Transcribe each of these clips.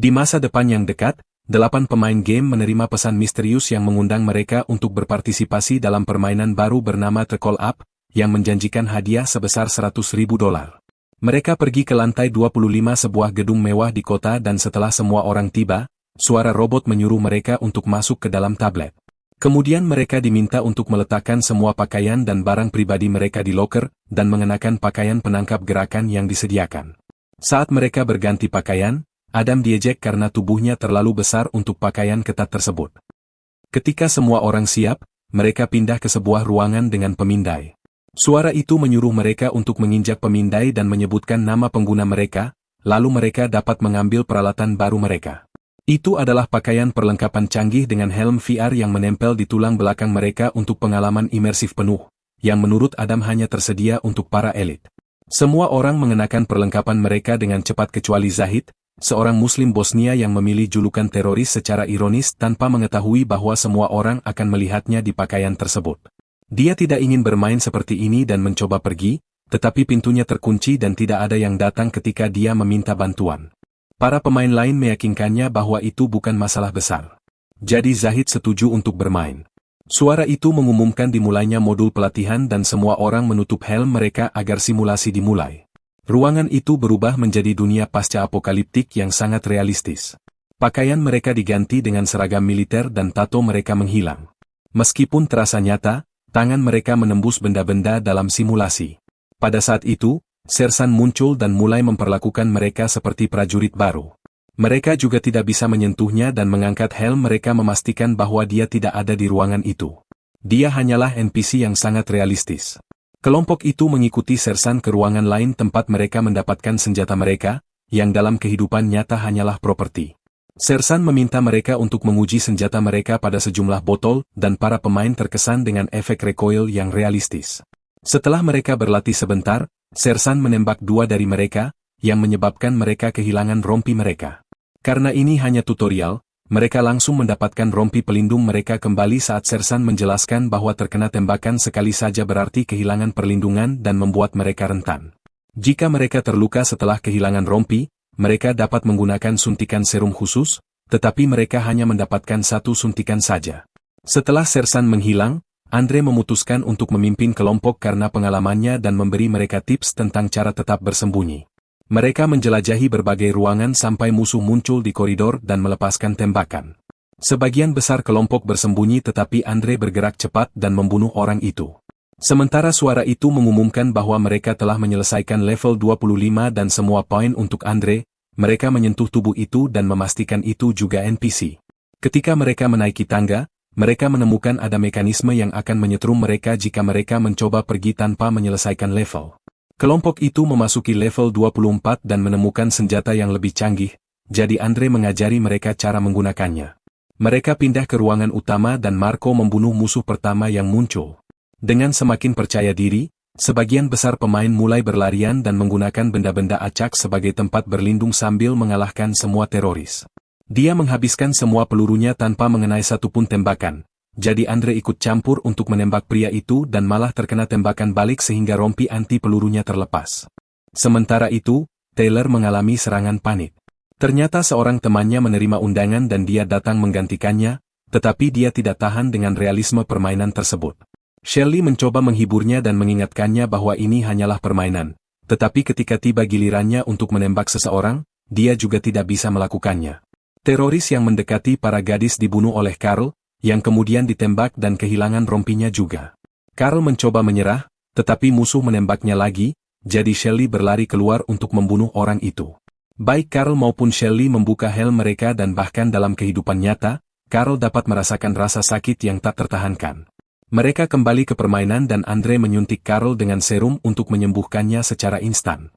Di masa depan yang dekat, 8 pemain game menerima pesan misterius yang mengundang mereka untuk berpartisipasi dalam permainan baru bernama The Call Up, yang menjanjikan hadiah sebesar $100.000. Mereka pergi ke lantai 25 sebuah gedung mewah di kota dan setelah semua orang tiba, suara robot menyuruh mereka untuk masuk ke dalam tablet. Kemudian mereka diminta untuk meletakkan semua pakaian dan barang pribadi mereka di loker, dan mengenakan pakaian penangkap gerakan yang disediakan. Saat mereka berganti pakaian, Adam diejek karena tubuhnya terlalu besar untuk pakaian ketat tersebut. Ketika semua orang siap, mereka pindah ke sebuah ruangan dengan pemindai. Suara itu menyuruh mereka untuk menginjak pemindai dan menyebutkan nama pengguna mereka, lalu mereka dapat mengambil peralatan baru mereka. Itu adalah pakaian perlengkapan canggih dengan helm VR yang menempel di tulang belakang mereka untuk pengalaman imersif penuh, yang menurut Adam hanya tersedia untuk para elit. Semua orang mengenakan perlengkapan mereka dengan cepat kecuali Zahid, seorang Muslim Bosnia yang memilih julukan teroris secara ironis tanpa mengetahui bahwa semua orang akan melihatnya di pakaian tersebut. Dia tidak ingin bermain seperti ini dan mencoba pergi, tetapi pintunya terkunci dan tidak ada yang datang ketika dia meminta bantuan. Para pemain lain meyakinkannya bahwa itu bukan masalah besar. Jadi Zahid setuju untuk bermain. Suara itu mengumumkan dimulainya modul pelatihan dan semua orang menutup helm mereka agar simulasi dimulai. Ruangan itu berubah menjadi dunia pasca-apokaliptik yang sangat realistis. Pakaian mereka diganti dengan seragam militer dan tato mereka menghilang. Meskipun terasa nyata, tangan mereka menembus benda-benda dalam simulasi. Pada saat itu, Sersan muncul dan mulai memperlakukan mereka seperti prajurit baru. Mereka juga tidak bisa menyentuhnya dan mengangkat helm mereka memastikan bahwa dia tidak ada di ruangan itu. Dia hanyalah NPC yang sangat realistis. Kelompok itu mengikuti Sersan ke ruangan lain tempat mereka mendapatkan senjata mereka, yang dalam kehidupan nyata hanyalah properti. Sersan meminta mereka untuk menguji senjata mereka pada sejumlah botol dan para pemain terkesan dengan efek recoil yang realistis. Setelah mereka berlatih sebentar, Sersan menembak 2 dari mereka, yang menyebabkan mereka kehilangan rompi mereka. Karena ini hanya tutorial, mereka langsung mendapatkan rompi pelindung mereka kembali saat Sersan menjelaskan bahwa terkena tembakan sekali saja berarti kehilangan perlindungan dan membuat mereka rentan. Jika mereka terluka setelah kehilangan rompi, mereka dapat menggunakan suntikan serum khusus, tetapi mereka hanya mendapatkan 1 suntikan saja. Setelah Sersan menghilang, Andre memutuskan untuk memimpin kelompok karena pengalamannya dan memberi mereka tips tentang cara tetap bersembunyi. Mereka menjelajahi berbagai ruangan sampai musuh muncul di koridor dan melepaskan tembakan. Sebagian besar kelompok bersembunyi tetapi Andre bergerak cepat dan membunuh orang itu. Sementara suara itu mengumumkan bahwa mereka telah menyelesaikan level 25 dan semua poin untuk Andre, mereka menyentuh tubuh itu dan memastikan itu juga NPC. Ketika mereka menaiki tangga, mereka menemukan ada mekanisme yang akan menyetrum mereka jika mereka mencoba pergi tanpa menyelesaikan level. Kelompok itu memasuki level 24 dan menemukan senjata yang lebih canggih, jadi Andre mengajari mereka cara menggunakannya. Mereka pindah ke ruangan utama dan Marco membunuh musuh pertama yang muncul. Dengan semakin percaya diri, sebagian besar pemain mulai berlarian dan menggunakan benda-benda acak sebagai tempat berlindung sambil mengalahkan semua teroris. Dia menghabiskan semua pelurunya tanpa mengenai satupun tembakan. Jadi Andre ikut campur untuk menembak pria itu dan malah terkena tembakan balik sehingga rompi anti pelurunya terlepas. Sementara itu, Taylor mengalami serangan panik. Ternyata seorang temannya menerima undangan dan dia datang menggantikannya, tetapi dia tidak tahan dengan realisme permainan tersebut. Shelley mencoba menghiburnya dan mengingatkannya bahwa ini hanyalah permainan, tetapi ketika tiba gilirannya untuk menembak seseorang, dia juga tidak bisa melakukannya. Teroris yang mendekati para gadis dibunuh oleh Carl, yang kemudian ditembak dan kehilangan rompinya juga. Carl mencoba menyerah, tetapi musuh menembaknya lagi, jadi Shelley berlari keluar untuk membunuh orang itu. Baik Carl maupun Shelley membuka helm mereka dan bahkan dalam kehidupan nyata, Carl dapat merasakan rasa sakit yang tak tertahankan. Mereka kembali ke permainan dan Andre menyuntik Carl dengan serum untuk menyembuhkannya secara instan.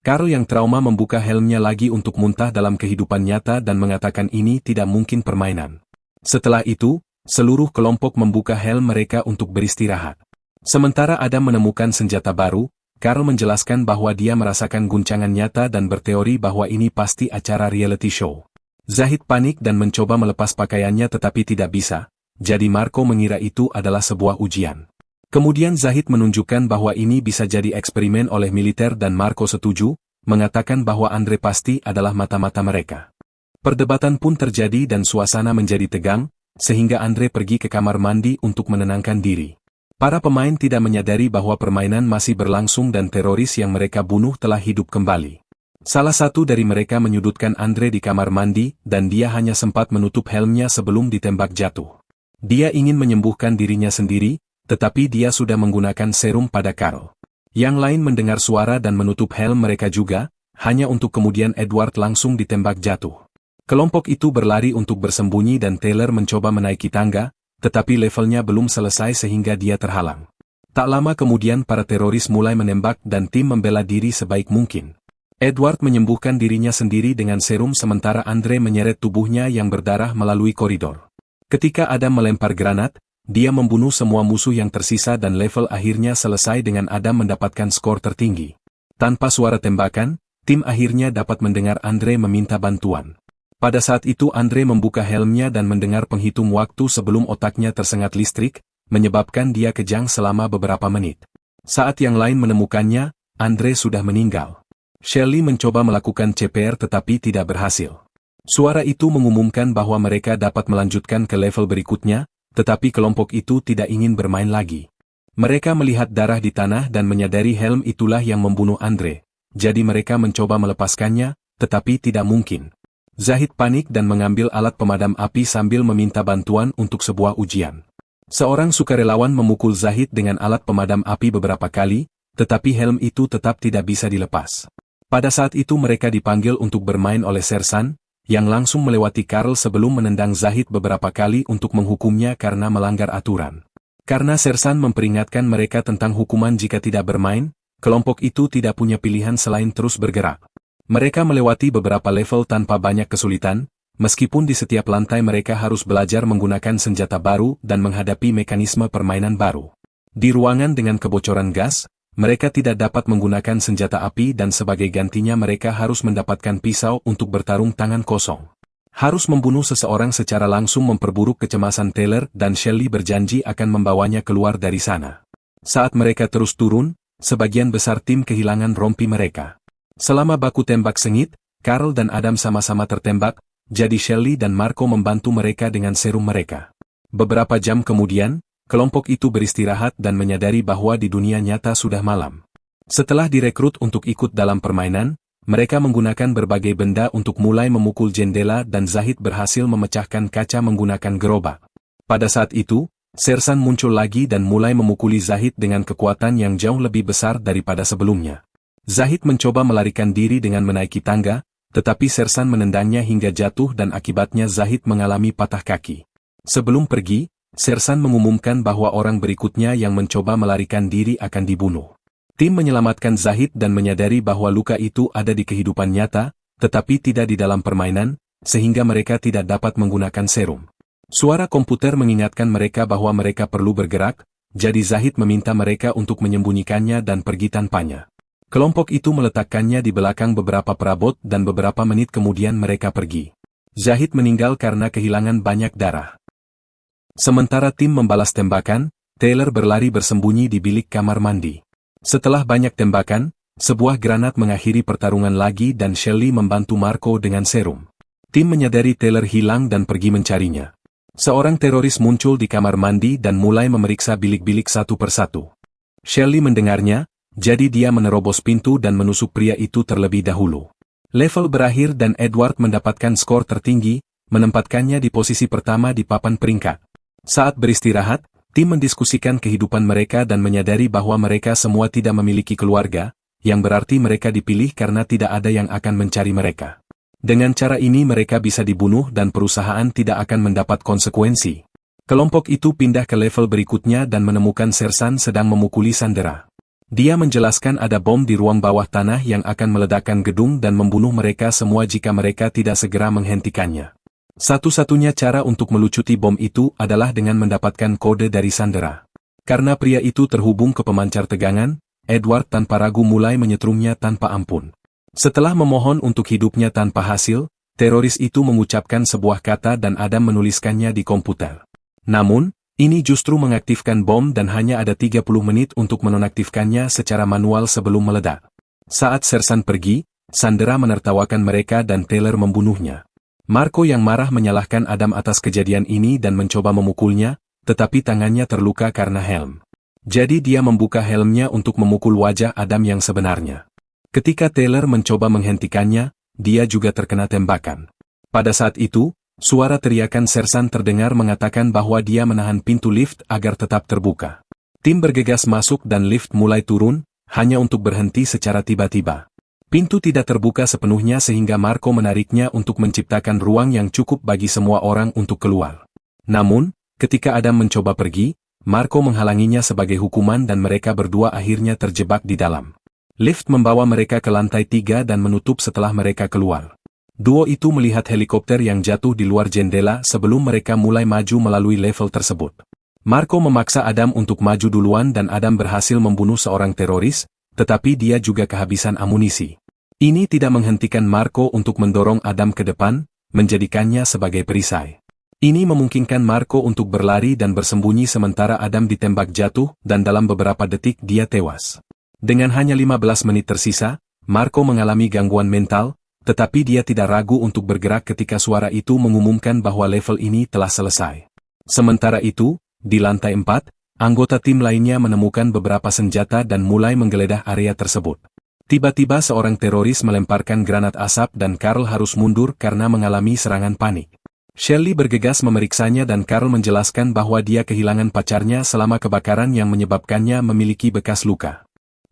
Carl yang trauma membuka helmnya lagi untuk muntah dalam kehidupan nyata dan mengatakan ini tidak mungkin permainan. Setelah itu, seluruh kelompok membuka helm mereka untuk beristirahat. Sementara Adam menemukan senjata baru, Carl menjelaskan bahwa dia merasakan guncangan nyata dan berteori bahwa ini pasti acara reality show. Zahid panik dan mencoba melepas pakaiannya tetapi tidak bisa, jadi Marco mengira itu adalah sebuah ujian. Kemudian Zahid menunjukkan bahwa ini bisa jadi eksperimen oleh militer dan Marco setuju, mengatakan bahwa Andre pasti adalah mata-mata mereka. Perdebatan pun terjadi dan suasana menjadi tegang, sehingga Andre pergi ke kamar mandi untuk menenangkan diri. Para pemain tidak menyadari bahwa permainan masih berlangsung dan teroris yang mereka bunuh telah hidup kembali. Salah satu dari mereka menyudutkan Andre di kamar mandi dan dia hanya sempat menutup helmnya sebelum ditembak jatuh. Dia ingin menyembuhkan dirinya sendiri, tetapi dia sudah menggunakan serum pada Carl. Yang lain mendengar suara dan menutup helm mereka juga, hanya untuk kemudian Edward langsung ditembak jatuh. Kelompok itu berlari untuk bersembunyi dan Taylor mencoba menaiki tangga, tetapi levelnya belum selesai sehingga dia terhalang. Tak lama kemudian para teroris mulai menembak dan tim membela diri sebaik mungkin. Edward menyembuhkan dirinya sendiri dengan serum sementara Andre menyeret tubuhnya yang berdarah melalui koridor. Ketika Adam melempar granat, dia membunuh semua musuh yang tersisa dan level akhirnya selesai dengan Adam mendapatkan skor tertinggi. Tanpa suara tembakan, tim akhirnya dapat mendengar Andre meminta bantuan. Pada saat itu Andre membuka helmnya dan mendengar penghitung waktu sebelum otaknya tersengat listrik, menyebabkan dia kejang selama beberapa menit. Saat yang lain menemukannya, Andre sudah meninggal. Shelley mencoba melakukan CPR tetapi tidak berhasil. Suara itu mengumumkan bahwa mereka dapat melanjutkan ke level berikutnya, tetapi kelompok itu tidak ingin bermain lagi. Mereka melihat darah di tanah dan menyadari helm itulah yang membunuh Andre, jadi mereka mencoba melepaskannya, tetapi tidak mungkin. Zahid panik dan mengambil alat pemadam api sambil meminta bantuan untuk sebuah ujian. Seorang sukarelawan memukul Zahid dengan alat pemadam api beberapa kali, tetapi helm itu tetap tidak bisa dilepas. Pada saat itu mereka dipanggil untuk bermain oleh Sersan, yang langsung melewati Carl sebelum menendang Zahid beberapa kali untuk menghukumnya karena melanggar aturan. Karena Sersan memperingatkan mereka tentang hukuman jika tidak bermain, kelompok itu tidak punya pilihan selain terus bergerak. Mereka melewati beberapa level tanpa banyak kesulitan, meskipun di setiap lantai mereka harus belajar menggunakan senjata baru dan menghadapi mekanisme permainan baru. Di ruangan dengan kebocoran gas, mereka tidak dapat menggunakan senjata api dan sebagai gantinya mereka harus mendapatkan pisau untuk bertarung tangan kosong. Harus membunuh seseorang secara langsung memperburuk kecemasan Taylor dan Shelley berjanji akan membawanya keluar dari sana. Saat mereka terus turun, sebagian besar tim kehilangan rompi mereka. Selama baku tembak sengit, Carl dan Adam sama-sama tertembak, jadi Shelley dan Marco membantu mereka dengan serum mereka. Beberapa jam kemudian, kelompok itu beristirahat dan menyadari bahwa di dunia nyata sudah malam. Setelah direkrut untuk ikut dalam permainan, mereka menggunakan berbagai benda untuk mulai memukul jendela dan Zahid berhasil memecahkan kaca menggunakan gerobak. Pada saat itu, Sersan muncul lagi dan mulai memukuli Zahid dengan kekuatan yang jauh lebih besar daripada sebelumnya. Zahid mencoba melarikan diri dengan menaiki tangga, tetapi Sersan menendangnya hingga jatuh dan akibatnya Zahid mengalami patah kaki. Sebelum pergi, Sersan mengumumkan bahwa orang berikutnya yang mencoba melarikan diri akan dibunuh. Tim menyelamatkan Zahid dan menyadari bahwa luka itu ada di kehidupan nyata, tetapi tidak di dalam permainan, sehingga mereka tidak dapat menggunakan serum. Suara komputer mengingatkan mereka bahwa mereka perlu bergerak, jadi Zahid meminta mereka untuk menyembunyikannya dan pergi tanpanya. Kelompok itu meletakkannya di belakang beberapa perabot dan beberapa menit kemudian mereka pergi. Zahid meninggal karena kehilangan banyak darah. Sementara tim membalas tembakan, Taylor berlari bersembunyi di bilik kamar mandi. Setelah banyak tembakan, sebuah granat mengakhiri pertarungan lagi dan Shelley membantu Marco dengan serum. Tim menyadari Taylor hilang dan pergi mencarinya. Seorang teroris muncul di kamar mandi dan mulai memeriksa bilik-bilik satu persatu. Shelley mendengarnya, jadi dia menerobos pintu dan menusuk pria itu terlebih dahulu. Level berakhir dan Edward mendapatkan skor tertinggi, menempatkannya di posisi pertama di papan peringkat. Saat beristirahat, tim mendiskusikan kehidupan mereka dan menyadari bahwa mereka semua tidak memiliki keluarga, yang berarti mereka dipilih karena tidak ada yang akan mencari mereka. Dengan cara ini mereka bisa dibunuh dan perusahaan tidak akan mendapat konsekuensi. Kelompok itu pindah ke level berikutnya dan menemukan Sersan sedang memukuli Sandera. Dia menjelaskan ada bom di ruang bawah tanah yang akan meledakkan gedung dan membunuh mereka semua jika mereka tidak segera menghentikannya. Satu-satunya cara untuk melucuti bom itu adalah dengan mendapatkan kode dari Sandera. Karena pria itu terhubung ke pemancar tegangan, Edward tanpa ragu mulai menyetrumnya tanpa ampun. Setelah memohon untuk hidupnya tanpa hasil, teroris itu mengucapkan sebuah kata dan Adam menuliskannya di komputer. Namun, ini justru mengaktifkan bom dan hanya ada 30 menit untuk menonaktifkannya secara manual sebelum meledak. Saat Sersan pergi, Sandera menertawakan mereka dan Taylor membunuhnya. Marco yang marah menyalahkan Adam atas kejadian ini dan mencoba memukulnya, tetapi tangannya terluka karena helm. Jadi dia membuka helmnya untuk memukul wajah Adam yang sebenarnya. Ketika Taylor mencoba menghentikannya, dia juga terkena tembakan. Pada saat itu, suara teriakan sersan terdengar mengatakan bahwa dia menahan pintu lift agar tetap terbuka. Tim bergegas masuk dan lift mulai turun, hanya untuk berhenti secara tiba-tiba. Pintu tidak terbuka sepenuhnya sehingga Marco menariknya untuk menciptakan ruang yang cukup bagi semua orang untuk keluar. Namun, ketika Adam mencoba pergi, Marco menghalanginya sebagai hukuman dan mereka berdua akhirnya terjebak di dalam. Lift membawa mereka ke lantai 3 dan menutup setelah mereka keluar. Duo itu melihat helikopter yang jatuh di luar jendela sebelum mereka mulai maju melalui level tersebut. Marco memaksa Adam untuk maju duluan dan Adam berhasil membunuh seorang teroris, tetapi dia juga kehabisan amunisi. Ini tidak menghentikan Marco untuk mendorong Adam ke depan, menjadikannya sebagai perisai. Ini memungkinkan Marco untuk berlari dan bersembunyi sementara Adam ditembak jatuh dan dalam beberapa detik dia tewas. Dengan hanya 15 menit tersisa, Marco mengalami gangguan mental, tetapi dia tidak ragu untuk bergerak ketika suara itu mengumumkan bahwa level ini telah selesai. Sementara itu, di lantai 4, anggota tim lainnya menemukan beberapa senjata dan mulai menggeledah area tersebut. Tiba-tiba seorang teroris melemparkan granat asap dan Carl harus mundur karena mengalami serangan panik. Shelley bergegas memeriksanya dan Carl menjelaskan bahwa dia kehilangan pacarnya selama kebakaran yang menyebabkannya memiliki bekas luka.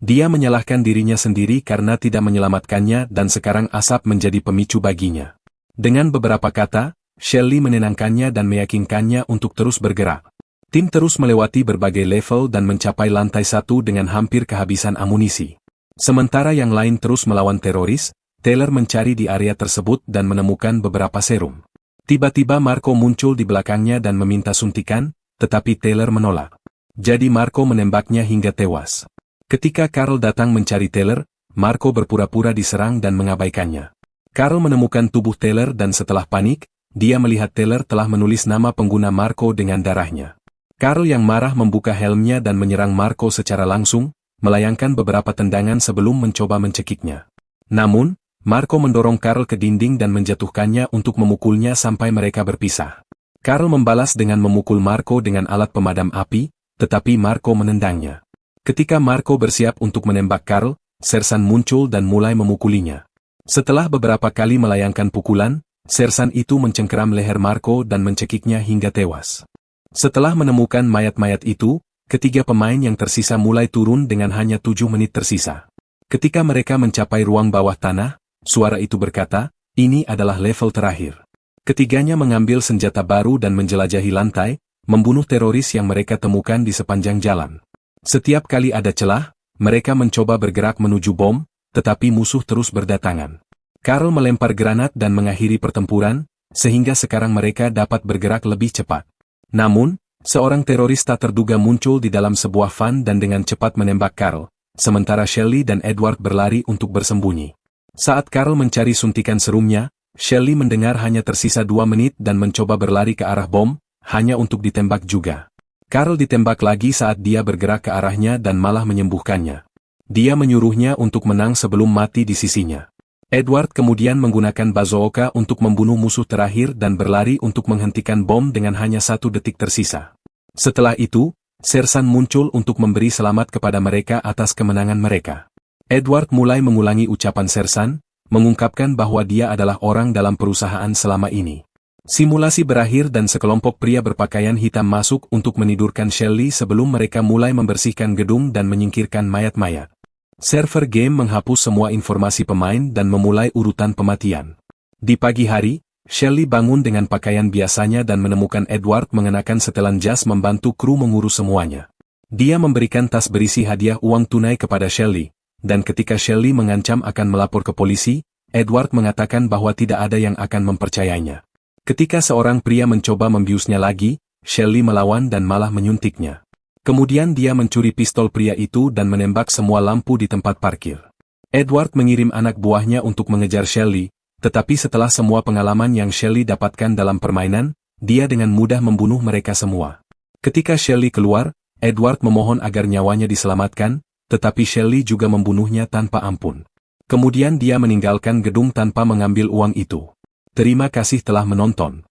Dia menyalahkan dirinya sendiri karena tidak menyelamatkannya dan sekarang asap menjadi pemicu baginya. Dengan beberapa kata, Shelley menenangkannya dan meyakinkannya untuk terus bergerak. Tim terus melewati berbagai level dan mencapai lantai 1 dengan hampir kehabisan amunisi. Sementara yang lain terus melawan teroris, Taylor mencari di area tersebut dan menemukan beberapa serum. Tiba-tiba Marco muncul di belakangnya dan meminta suntikan, tetapi Taylor menolak. Jadi Marco menembaknya hingga tewas. Ketika Carl datang mencari Taylor, Marco berpura-pura diserang dan mengabaikannya. Carl menemukan tubuh Taylor dan setelah panik, dia melihat Taylor telah menulis nama pengguna Marco dengan darahnya. Carl yang marah membuka helmnya dan menyerang Marco secara langsung, melayangkan beberapa tendangan sebelum mencoba mencekiknya. Namun, Marco mendorong Carl ke dinding dan menjatuhkannya untuk memukulnya sampai mereka berpisah. Carl membalas dengan memukul Marco dengan alat pemadam api, tetapi Marco menendangnya. Ketika Marco bersiap untuk menembak Carl, sersan muncul dan mulai memukulinya. Setelah beberapa kali melayangkan pukulan, sersan itu mencengkeram leher Marco dan mencekiknya hingga tewas. Setelah menemukan mayat-mayat itu, ketiga pemain yang tersisa mulai turun dengan hanya 7 menit tersisa. Ketika mereka mencapai ruang bawah tanah, suara itu berkata, ini adalah level terakhir. Ketiganya mengambil senjata baru dan menjelajahi lantai, membunuh teroris yang mereka temukan di sepanjang jalan. Setiap kali ada celah, mereka mencoba bergerak menuju bom, tetapi musuh terus berdatangan. Carl melempar granat dan mengakhiri pertempuran, sehingga sekarang mereka dapat bergerak lebih cepat. Namun, seorang teroris tak terduga muncul di dalam sebuah van dan dengan cepat menembak Carl, sementara Shelley dan Edward berlari untuk bersembunyi. Saat Carl mencari suntikan serumnya, Shelley mendengar hanya tersisa 2 menit dan mencoba berlari ke arah bom, hanya untuk ditembak juga. Carl ditembak lagi saat dia bergerak ke arahnya dan malah menyembuhkannya. Dia menyuruhnya untuk menang sebelum mati di sisinya. Edward kemudian menggunakan bazooka untuk membunuh musuh terakhir dan berlari untuk menghentikan bom dengan hanya 1 detik tersisa. Setelah itu, sersan muncul untuk memberi selamat kepada mereka atas kemenangan mereka. Edward mulai mengulangi ucapan sersan, mengungkapkan bahwa dia adalah orang dalam perusahaan selama ini. Simulasi berakhir dan sekelompok pria berpakaian hitam masuk untuk menidurkan Shelley sebelum mereka mulai membersihkan gedung dan menyingkirkan mayat-mayat. Server game menghapus semua informasi pemain dan memulai urutan pematian. Di pagi hari, Shelley bangun dengan pakaian biasanya dan menemukan Edward mengenakan setelan jas membantu kru mengurus semuanya. Dia memberikan tas berisi hadiah uang tunai kepada Shelley, dan ketika Shelley mengancam akan melapor ke polisi, Edward mengatakan bahwa tidak ada yang akan mempercayainya. Ketika seorang pria mencoba membiusnya lagi, Shelley melawan dan malah menyuntiknya. Kemudian dia mencuri pistol pria itu dan menembak semua lampu di tempat parkir. Edward mengirim anak buahnya untuk mengejar Shelley, tetapi setelah semua pengalaman yang Shelley dapatkan dalam permainan, dia dengan mudah membunuh mereka semua. Ketika Shelley keluar, Edward memohon agar nyawanya diselamatkan, tetapi Shelley juga membunuhnya tanpa ampun. Kemudian dia meninggalkan gedung tanpa mengambil uang itu. Terima kasih telah menonton.